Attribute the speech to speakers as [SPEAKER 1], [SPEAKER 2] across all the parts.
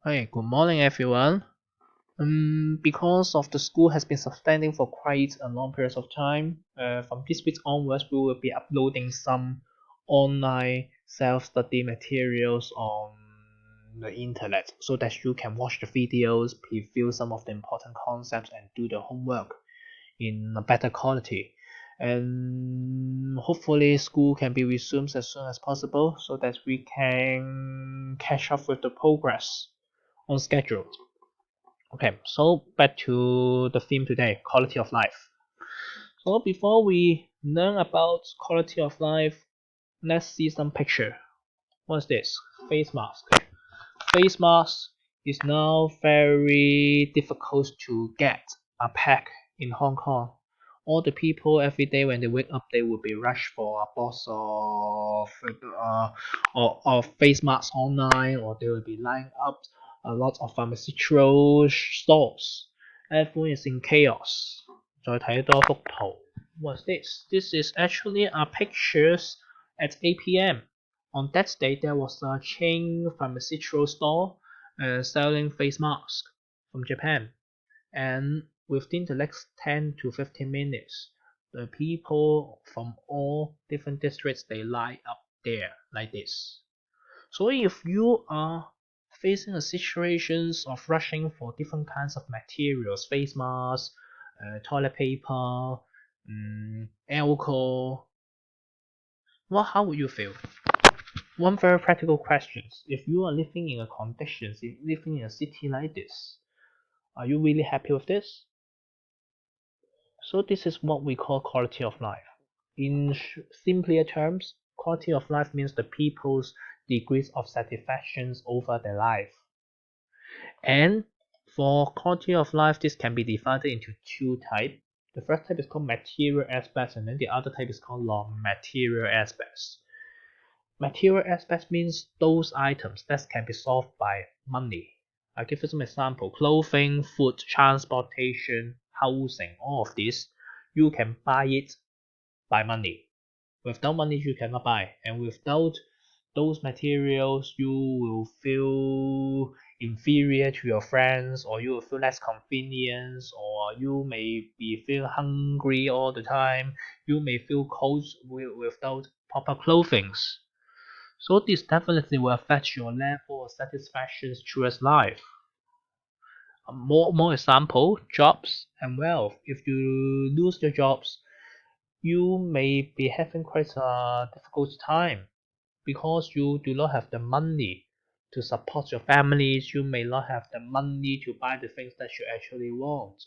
[SPEAKER 1] Hey, good morning, everyone. Because of the school has been suspending for quite a long period of time, from this week onwards, we will be uploading some online self-study materials on the internet so that you can watch the videos, preview some of the important concepts, and do the homework in a better quality. And hopefully, school can be resumed as soon as possible so that we can catch up with the progress on schedule. Okay, so back to the theme today, quality of life. So before we learn about quality of life, let's see some picture. What's this? Face mask. Face mask is now very difficult to get a pack in Hong Kong. All the people every day when they wake up, they will be rushed for a box of face masks online, or they will be lined up a lot of pharmaceutical stores. Everyone is in chaos. 再睇多幅圖. What's this? This is actually a pictures at 8 p.m. On that day, there was a chain pharmaceutical store selling face masks from Japan, and within the next 10 to 15 minutes, the people from all different districts they line up there like this. So if you are facing a situations of rushing for different kinds of materials, face masks, toilet paper, alcohol, well, how would you feel? One very practical question: if you are living in a conditions, living in a city like this, are you really happy with this? So this is what we call quality of life. In simpler terms, quality of life means the people's degrees of satisfaction over their life. And for quality of life, this can be divided into two types. The first type is called material aspects, and then the other type is called non-material aspects. Material aspects means those items that can be solved by money. I'll give you some example. Clothing, food, transportation, housing, all of this, you can buy it by money. Without money, you cannot buy. And without those materials, you will feel inferior to your friends, or you will feel less convenience, or you may be feel hungry all the time. You may feel cold without proper clothing. So this definitely will affect your level of satisfaction towards life. More example, jobs and wealth. If you lose your jobs, you may be having quite a difficult time because you do not have the money to support your families. You may not have the money to buy the things that you actually want,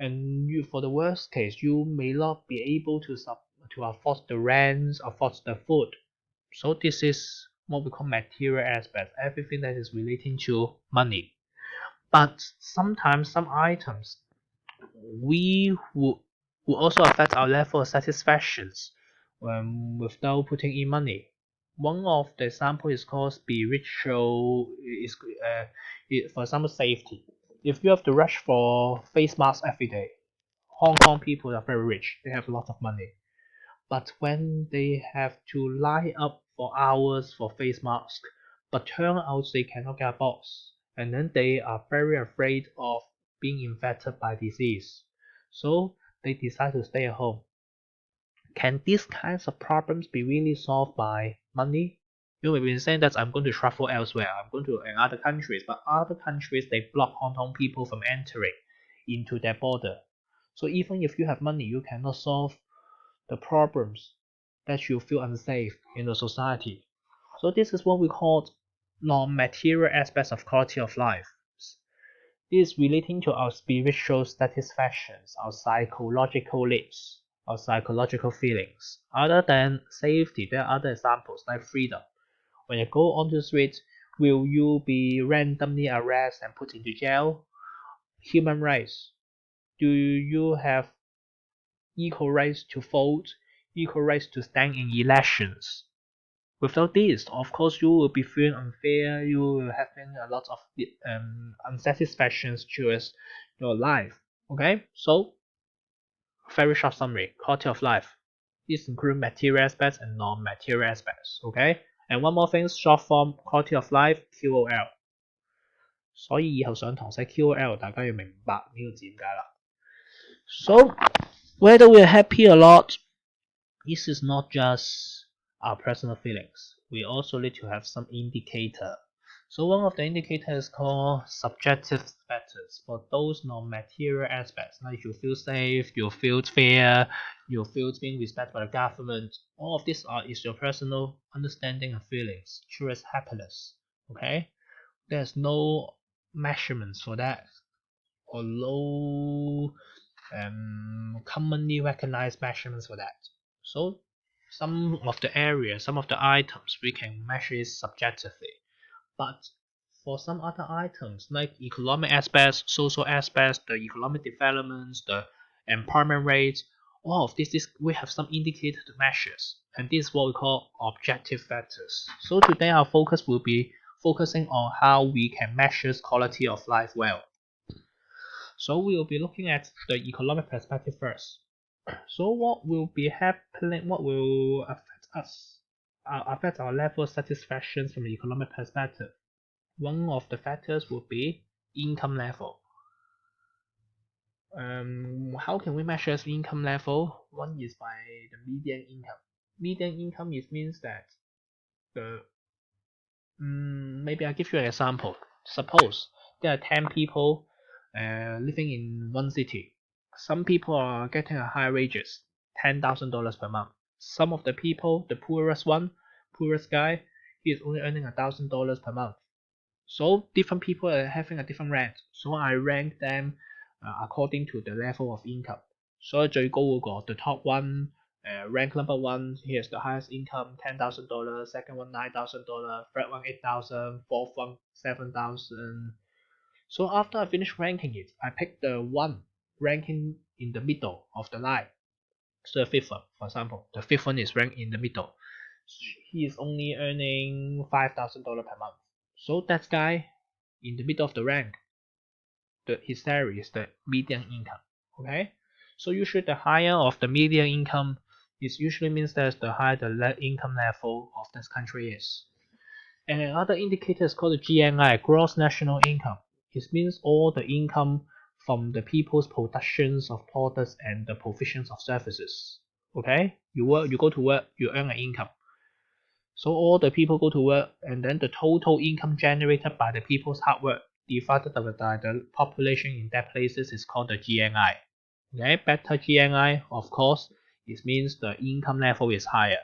[SPEAKER 1] and you, for the worst case, you may not be able to afford the rent, afford the food. So this is what we call material aspects, everything that is relating to money. But sometimes some items we would also affect our level of satisfactions without putting in money. One of the example is called spiritual is for example safety. If you have to rush for face masks every day, Hong Kong people are very rich. They have a lot of money. But when they have to line up for hours for face masks, but turn out they cannot get a box, and then they are very afraid of being infected by disease. So they decide to stay at home. Can these kinds of problems be really solved by money? You may be saying that I'm going to travel elsewhere, I'm going to other countries, but other countries they block Hong Kong people from entering into their border. So even if you have money, you cannot solve the problems that you feel unsafe in the society. So this is what we call non-material aspects of quality of life. This is relating to our spiritual satisfactions, our psychological needs, our psychological feelings. Other than safety, there are other examples like freedom. When you go onto the street, will you be randomly arrested and put into jail? Human rights. Do you have equal rights to vote, equal rights to stand in elections? Without this, of course, you will be feeling unfair. You will having a lot of unsatisfactions towards your life. Okay, so very short summary: quality of life. This includes material aspects and non-material aspects. Okay, and one more thing: short form quality of life (QOL). 所以以後上堂寫 QOL， 大家要明白呢個字點解啦。So whether we are happy or not, this is not just our personal feelings. We also need to have some indicator. So one of the indicators is called subjective factors for those non-material aspects, like you feel safe, you feel fair, you feel being respected by the government. All of these is your personal understanding and feelings, true as happiness. Okay, there's no measurements for that, or no commonly recognized measurements for that. So some of the areas, some of the items we can measure subjectively, but for some other items like economic aspects, social aspects, the economic developments, the employment rate, all of this is we have some indicator to measures, and this is what we call objective factors. So today our focus will be focusing on how we can measure quality of life well. So we will be looking at the economic perspective first. So what will be happening, what will affect us, affect our level of satisfaction from the economic perspective? One of the factors will be income level. How can we measure income level? One is by the median income. Median income means that the maybe I'll give you an example. Suppose there are 10 people living in one city. Some people are getting a high wages, $10,000 per month. Some of the people, the poorest guy, he is only earning $1,000 per month. So different people are having a different rank. So I rank them according to the level of income. 所以最高嗰個 the top one, rank number one, here's the highest income, $10,000, second one $9,000, third one $8,000, fourth one $7,000. So after I finish ranking it, I pick the one ranking in the middle of the line. So the fifth one, for example, the fifth one is ranked in the middle. He is only earning $5,000 per month. So that guy in the middle of the rank, his salary is the median income. Okay, so usually the higher of the median income is usually means that the higher the income level of this country is. And another indicator is called the GNI, gross national income. It means all the income from the people's productions of products and the provisions of services. Okay, you go to work, you earn an income. So all the people go to work, and then the total income generated by the people's hard work divided by the population in that places is called the GNI. Okay, better GNI, of course, it means the income level is higher.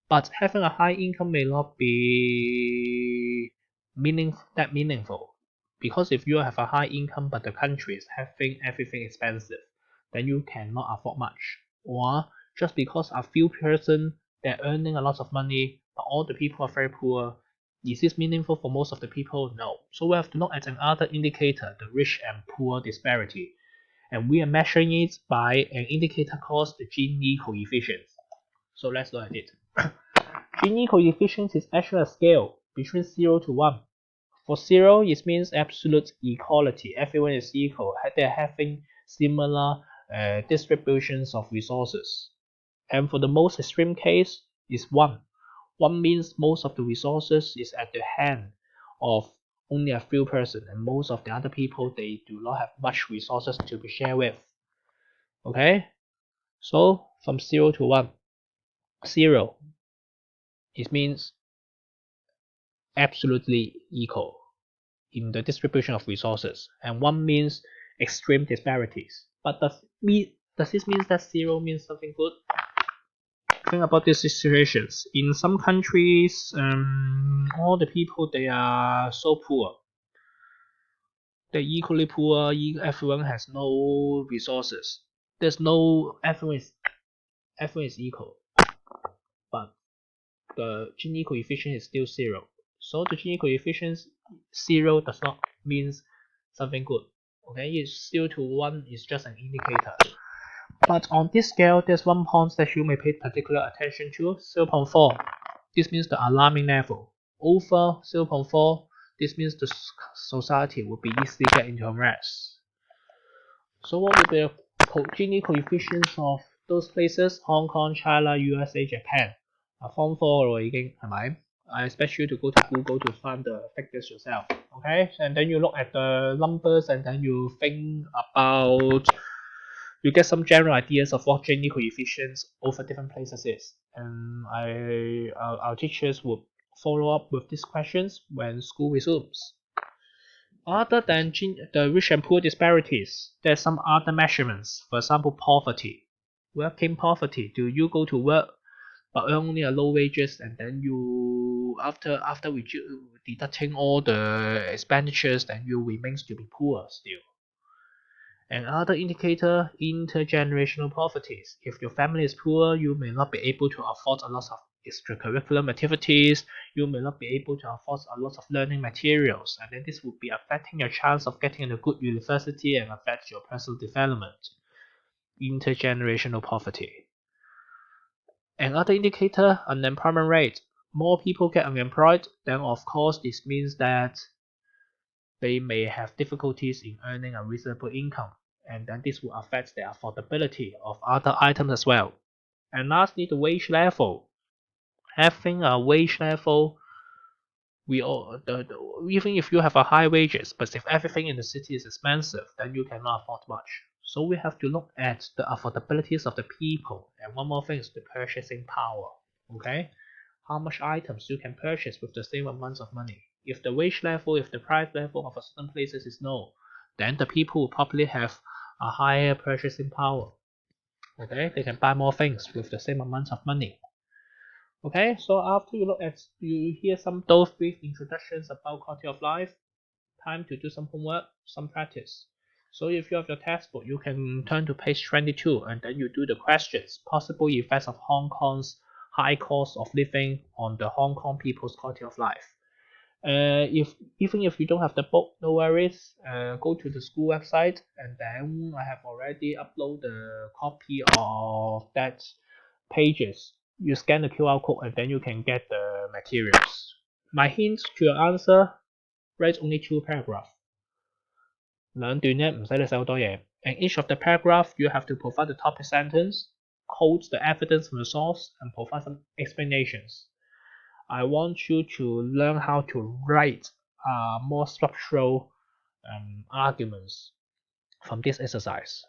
[SPEAKER 1] But having a high income may not be meaningful, because if you have a high income but the country is having everything expensive, then you cannot afford much. Or just because a few person they're earning a lot of money but all the people are very poor, is this meaningful for most of the people? No. So we have to look at another indicator, the rich and poor disparity, and we are measuring it by an indicator called the Gini coefficient. So let's look at it. Gini coefficient is actually a scale between 0 to 1. For 0, it means absolute equality. Everyone is equal. They're having similar distributions of resources. And for the most extreme case, is 1. 1 means most of the resources is at the hand of only a few persons, and most of the other people, they do not have much resources to be shared with. Okay? So from 0 to 1. 0, it means absolutely equal in the distribution of resources, and 1 means extreme disparities. But does this mean that 0 means something good? Think about these situations. In some countries, all the people they are so poor. They're equally poor. Everyone has no resources. Everyone is equal, but the Gini coefficient is still 0. So the Gini coefficient 0 does not mean something good. Okay, it's 0 to 1 is just an indicator. But on this scale, there's one point that you may pay particular attention to, 0.4. This means the alarming level. Over 0.4, this means the society will be easily get into unrest. So what will be the Gini coefficients of those places? Hong Kong, China, USA, Japan. Form 4咯已經係咪？ I expect you to go to Google to find the figures yourself. Okay, and then you look at the numbers and then you think about, you get some general ideas of what Gini coefficients over different places is. And our teachers would follow up with these questions when school resumes. Other than the rich and poor disparities, there's some other measurements. For example, poverty. Working poverty. Do you go to work but earn only a low wages, and then you after deducting all the expenditures, then you remains to be poor still. Another indicator, intergenerational poverties. If your family is poor, you may not be able to afford a lot of extracurricular activities, you may not be able to afford a lot of learning materials, and then this would be affecting your chance of getting into a good university and affect your personal development. Intergenerational poverty. Another indicator, unemployment rate. More people get unemployed, then of course this means that they may have difficulties in earning a reasonable income, and then this will affect the affordability of other items as well. And lastly, the wage level. Having a wage level, even if you have a high wages, but if everything in the city is expensive, then you cannot afford much. So we have to look at the affordabilities of the people, and one more thing is the purchasing power. Okay, how much items you can purchase with the same amount of money. If the wage level, if the price level of a certain places is low, then the people will probably have a higher purchasing power. Okay, they can buy more things with the same amount of money. Okay, so after you hear some those brief introductions about quality of life, time to do some homework, some practice. So if you have your textbook, you can turn to page 22 and then you do the questions. Possible effects of Hong Kong's high cost of living on the Hong Kong people's quality of life. If even if you don't have the book, no worries. Go to the school website and then I have already uploaded the copy of that pages. You scan the QR code and then you can get the materials. My hint to your answer, write only 2 paragraphs. 兩段啫，唔使你寫好多嘢。And each of the paragraph you have to provide the topic sentence, quote the evidence from the source, and provide some explanations. I want you to learn how to write more structural arguments from this exercise.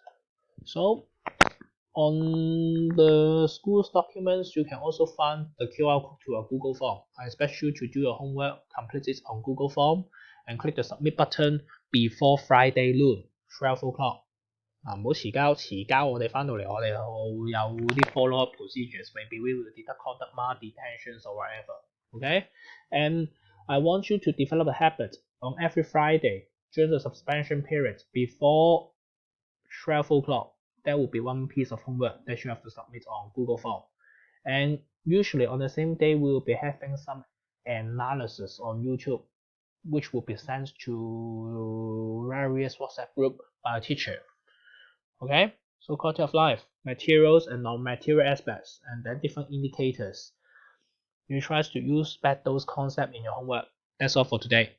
[SPEAKER 1] So on the school's documents, you can also find the QR code to a Google form. I expect you to do your homework, complete it on Google form, and click the submit button before Friday noon, 12 o'clock. 唔好遲交我哋翻到嚟，我哋會有啲 follow up procedures. Maybe we will deduct conduct mark, detentions or whatever. Okay? And I want you to develop a habit on every Friday during the suspension period before 12 o'clock. There will be one piece of homework that you have to submit on Google form. And usually on the same day, we will be having some analysis on YouTube, which will be sent to various WhatsApp group by a teacher. Okay, so quality of life, materials and non-material aspects, and then different indicators. You try to use back those concepts in your homework. That's all for today.